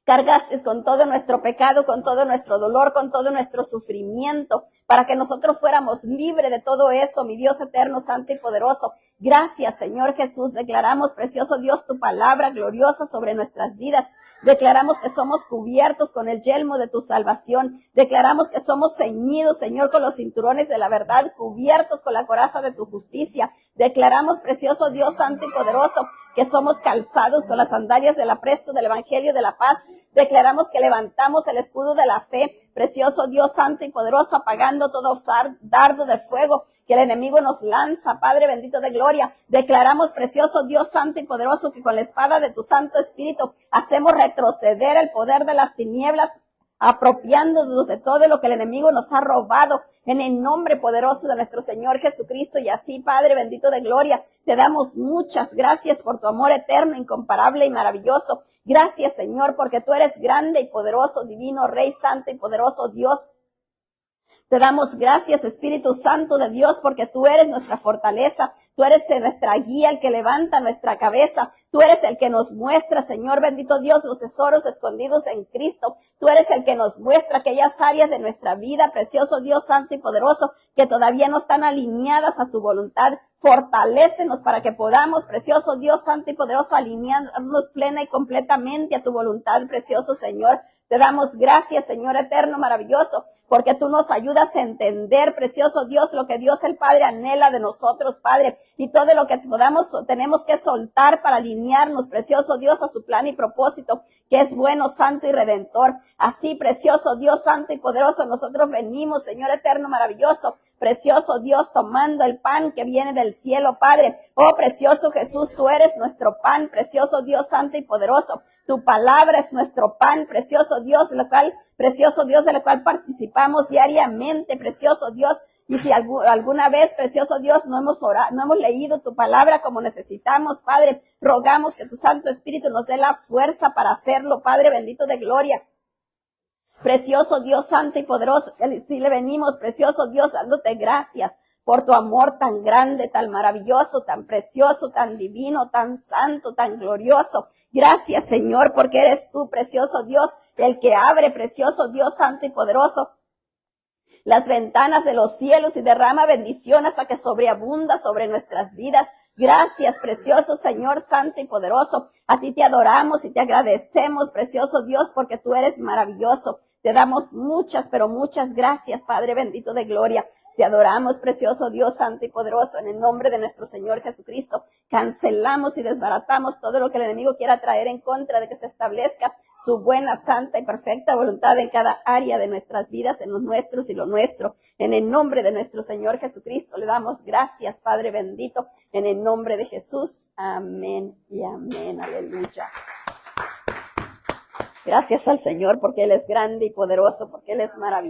cargaste con todo nuestro pecado, con todo nuestro dolor, con todo nuestro sufrimiento, para que nosotros fuéramos libres de todo eso, mi Dios eterno, santo y poderoso. Gracias, Señor Jesús. Declaramos, precioso Dios, tu palabra gloriosa sobre nuestras vidas. Declaramos que somos cubiertos con el yelmo de tu salvación. Declaramos que somos ceñidos, Señor, con los cinturones de la verdad, cubiertos con la coraza de tu justicia. Declaramos, precioso Dios santo y poderoso, que somos calzados con las sandalias del apresto del evangelio de la paz. Declaramos que levantamos el escudo de la fe, precioso Dios santo y poderoso, apagando todo dardo de fuego que el enemigo nos lanza, Padre bendito de gloria. Declaramos, precioso Dios santo y poderoso, que con la espada de tu Santo Espíritu hacemos retroceder el poder de las tinieblas, apropiándonos de todo lo que el enemigo nos ha robado, en el nombre poderoso de nuestro Señor Jesucristo. Y así, Padre bendito de gloria, te damos muchas gracias por tu amor eterno, incomparable y maravilloso. Gracias, Señor, porque tú eres grande y poderoso, divino, Rey santo y poderoso Dios. Te damos gracias, Espíritu Santo de Dios, porque tú eres nuestra fortaleza, tú eres nuestra guía, el que levanta nuestra cabeza, tú eres el que nos muestra, Señor bendito Dios, los tesoros escondidos en Cristo, tú eres el que nos muestra aquellas áreas de nuestra vida, precioso Dios santo y poderoso, que todavía no están alineadas a tu voluntad. Fortalécenos para que podamos, precioso Dios santo y poderoso, alinearnos plena y completamente a tu voluntad, precioso Señor. Te damos gracias, Señor eterno, maravilloso, porque tú nos ayudas a entender, precioso Dios, lo que Dios el Padre anhela de nosotros, Padre, y todo lo que tenemos que soltar para alinearnos, precioso Dios, a su plan y propósito, que es bueno, santo y redentor. Así, precioso Dios santo y poderoso, nosotros venimos, Señor eterno, maravilloso, precioso Dios, tomando el pan que viene del cielo, Padre. Oh, precioso Jesús, tú eres nuestro pan, precioso Dios santo y poderoso. Tu palabra es nuestro pan, precioso Dios, precioso Dios, de la cual participamos diariamente, precioso Dios. Y si alguna vez, precioso Dios, no hemos leído tu palabra como necesitamos, Padre, rogamos que tu Santo Espíritu nos dé la fuerza para hacerlo, Padre bendito de gloria. Precioso Dios santo y poderoso, si le venimos, precioso Dios, dándote gracias por tu amor tan grande, tan maravilloso, tan precioso, tan divino, tan santo, tan glorioso. Gracias, Señor, porque eres tú, precioso Dios, el que abre, precioso Dios santo y poderoso, las ventanas de los cielos y derrama bendición hasta que sobreabunda sobre nuestras vidas. Gracias, precioso Señor santo y poderoso. A ti te adoramos y te agradecemos, precioso Dios, porque tú eres maravilloso. Te damos muchas, pero muchas gracias, Padre bendito de gloria. Te adoramos, precioso Dios santo y poderoso, en el nombre de nuestro Señor Jesucristo. Cancelamos y desbaratamos todo lo que el enemigo quiera traer en contra de que se establezca su buena, santa y perfecta voluntad en cada área de nuestras vidas, en los nuestros y lo nuestro. En el nombre de nuestro Señor Jesucristo le damos gracias, Padre bendito, en el nombre de Jesús. Amén y amén. Aleluya. Gracias al Señor porque Él es grande y poderoso, porque Él es maravilloso.